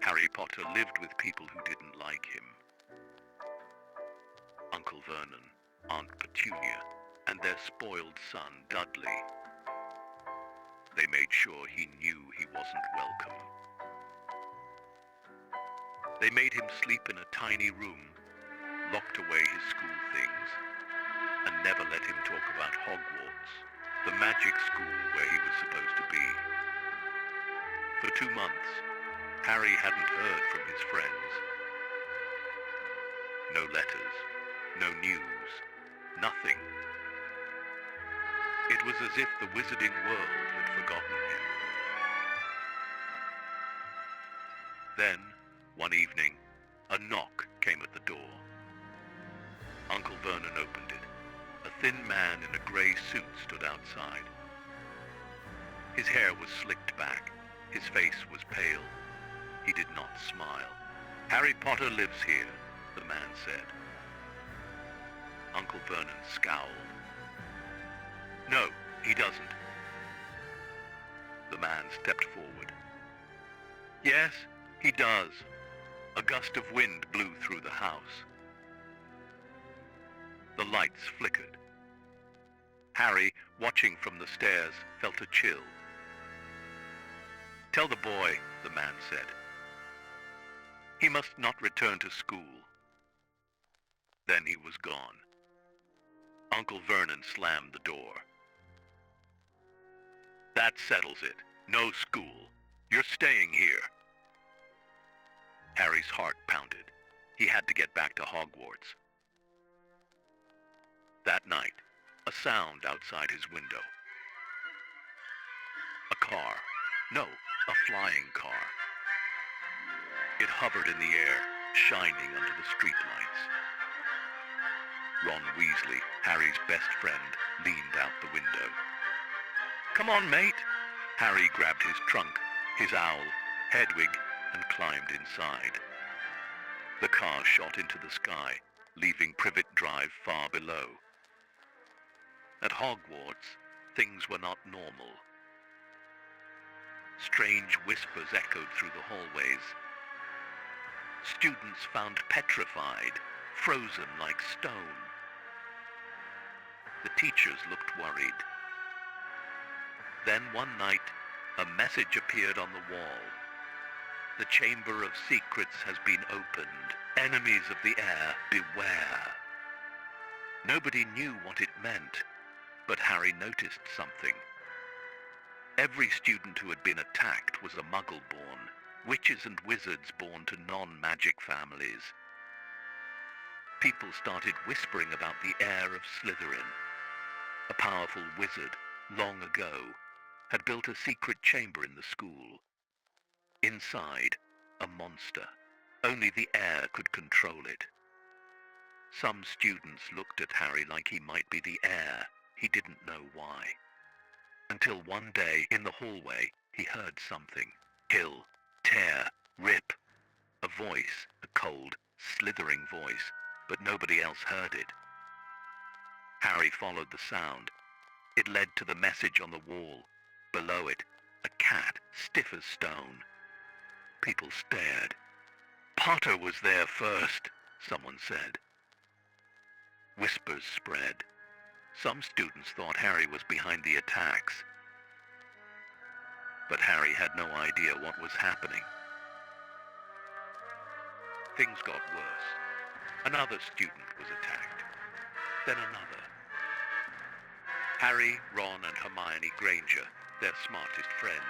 Harry Potter lived with people who didn't like him. Uncle Vernon, Aunt Petunia, and their spoiled son, Dudley. They made sure he knew he wasn't welcome. They made him sleep in a tiny room, locked away his school things, and never let him talk about Hogwarts, the magic school where he was supposed to be. For 2 months, Harry hadn't heard from his friends. No letters, no news, nothing. It was as if the wizarding world had forgotten him. Then, one evening, a knock came at the door. Uncle Vernon opened it. A thin man in a grey suit stood outside. His hair was slicked back. His face was pale. He did not smile. "Harry Potter lives here," the man said. Uncle Vernon scowled. "No, he doesn't." The man stepped forward. "Yes, he does." A gust of wind blew through the house. The lights flickered. Harry, watching from the stairs, felt a chill. "Tell the boy," the man said. "He must not return to school." Then he was gone. Uncle Vernon slammed the door. "That settles it. No school. You're staying here." Harry's heart pounded. He had to get back to Hogwarts. That night, a sound outside his window. A car. No, a flying car. It hovered in the air, shining under the streetlights. Ron Weasley, Harry's best friend, leaned out the window. "Come on, mate." Harry grabbed his trunk, his owl, Hedwig, and climbed inside. The car shot into the sky, leaving Privet Drive far below. At Hogwarts, things were not normal. Strange whispers echoed through the hallways. Students found petrified, frozen like stone. The teachers looked worried. Then one night, a message appeared on the wall. "The Chamber of Secrets has been opened. Enemies of the air, beware." Nobody knew what it meant, but Harry noticed something. Every student who had been attacked was a Muggle-born, witches and wizards born to non-magic families. People started whispering about the heir of Slytherin. A powerful wizard, long ago, had built a secret chamber in the school. Inside, a monster. Only the heir could control it. Some students looked at Harry like he might be the heir. He didn't know why. Until one day, in the hallway, he heard something. Kill, tear, rip. A voice, a cold, slithering voice, but nobody else heard it. Harry followed the sound. It led to the message on the wall. Below it, a cat, stiff as stone. People stared. "Potter was there first," someone said. Whispers spread. Some students thought Harry was behind the attacks. But Harry had no idea what was happening. Things got worse. Another student was attacked. Then another. Harry, Ron, and Hermione Granger, their smartest friend,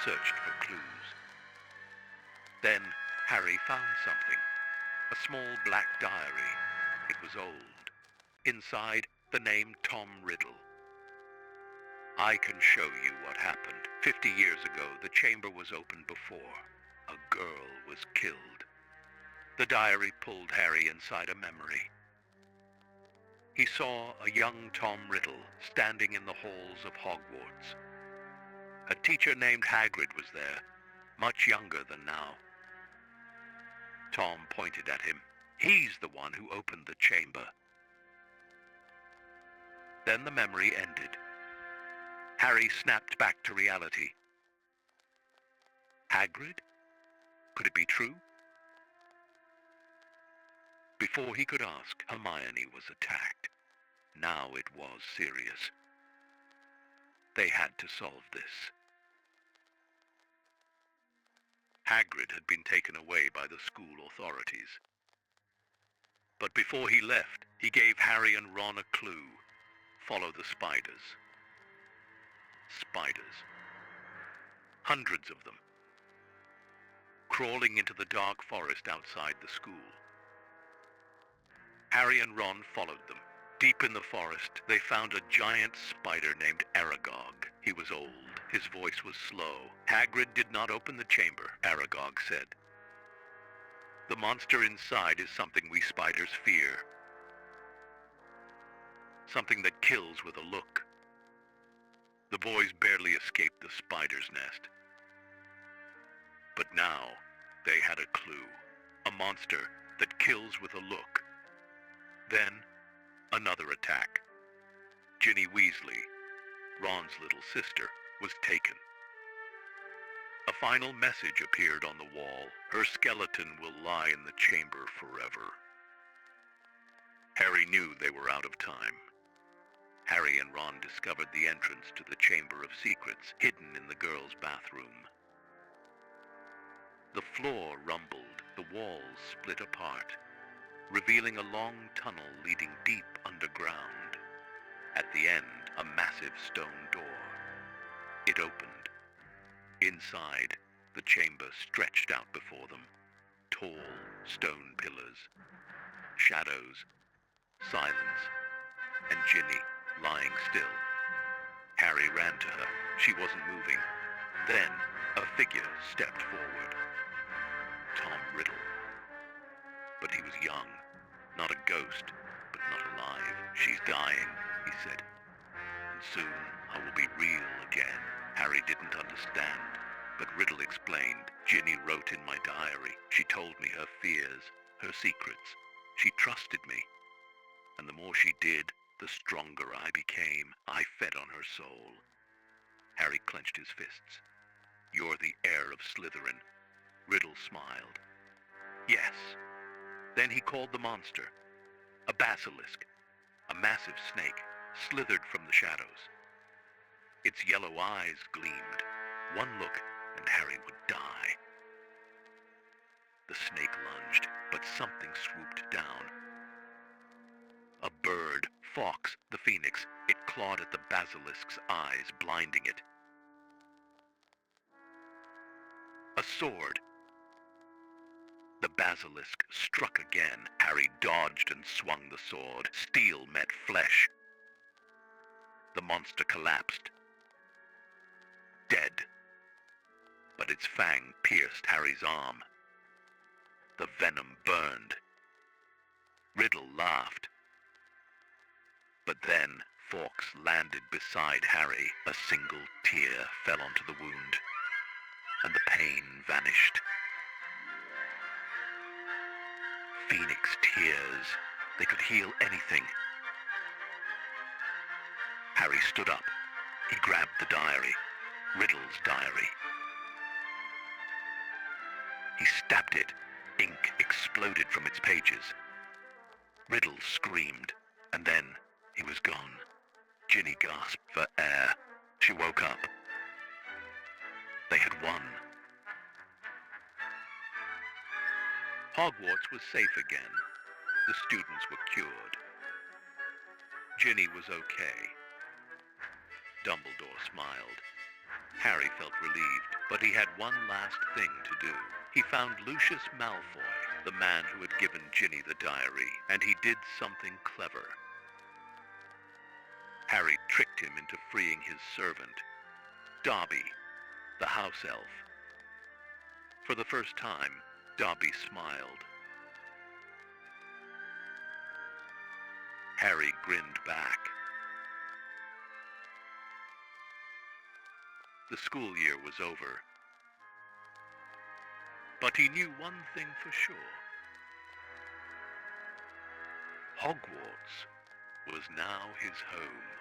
searched for clues. Then Harry found something. A small black diary. It was old. Inside, the name Tom Riddle. "I can show you what happened. 50 years ago, the chamber was opened before. A girl was killed." The diary pulled Harry inside a memory. He saw a young Tom Riddle standing in the halls of Hogwarts. A teacher named Hagrid was there, much younger than now. Tom pointed at him. "He's the one who opened the chamber." Then the memory ended. Harry snapped back to reality. Hagrid? Could it be true? Before he could ask, Hermione was attacked. Now it was serious. They had to solve this. Hagrid had been taken away by the school authorities. But before he left, he gave Harry and Ron a clue. Follow the spiders. Spiders. Hundreds of them. Crawling into the dark forest outside the school. Harry and Ron followed them. Deep in the forest, they found a giant spider named Aragog. He was old. His voice was slow. Hagrid did not open the chamber, Aragog said. The monster inside is something we spiders fear. Something that kills with a look. The boys barely escaped the spider's nest. But now, they had a clue. A monster that kills with a look. Then, another attack. Ginny Weasley, Ron's little sister, was taken. A final message appeared on the wall. Her skeleton will lie in the chamber forever. Harry knew they were out of time. Harry and Ron discovered the entrance to the Chamber of Secrets, hidden in the girls' bathroom. The floor rumbled, the walls split apart, revealing a long tunnel leading deep underground. At the end, a massive stone door. It opened. Inside, the chamber stretched out before them. Tall stone pillars, shadows, silence, and Ginny lying still. Harry ran to her. She wasn't moving. Then, a figure stepped forward. Tom Riddle. But he was young. Not a ghost, but not alive. She's dying, he said. And soon I will be real again. Harry didn't understand, but Riddle explained. Ginny wrote in my diary. She told me her fears, her secrets. She trusted me. And the more she did, the stronger I became. I fed on her soul. Harry clenched his fists. You're the heir of Slytherin. Riddle smiled. Yes. Then he called the monster. A basilisk. A massive snake, slithered from the shadows. Its yellow eyes gleamed. One look, and Harry would die. The snake lunged, but something swooped down. A bird, Fawkes, the phoenix. It clawed at the basilisk's eyes, blinding it. A sword. The basilisk struck again. Harry dodged and swung the sword. Steel met flesh. The monster collapsed. Dead. But its fang pierced Harry's arm. The venom burned. Riddle laughed. But then Fawkes landed beside Harry. A single tear fell onto the wound, and the pain vanished. Phoenix tears. They could heal anything. Harry stood up. He grabbed the diary. Riddle's diary. He stabbed it. Ink exploded from its pages. Riddle screamed, and then he was gone. Ginny gasped for air. She woke up. They had won. Hogwarts was safe again. The students were cured. Ginny was okay. Dumbledore smiled. Harry felt relieved, but he had one last thing to do. He found Lucius Malfoy, the man who had given Ginny the diary, and he did something clever. Harry tricked him into freeing his servant, Dobby, the house elf. For the first time, Dobby smiled. Harry grinned back. The school year was over. But he knew one thing for sure. Hogwarts was now his home.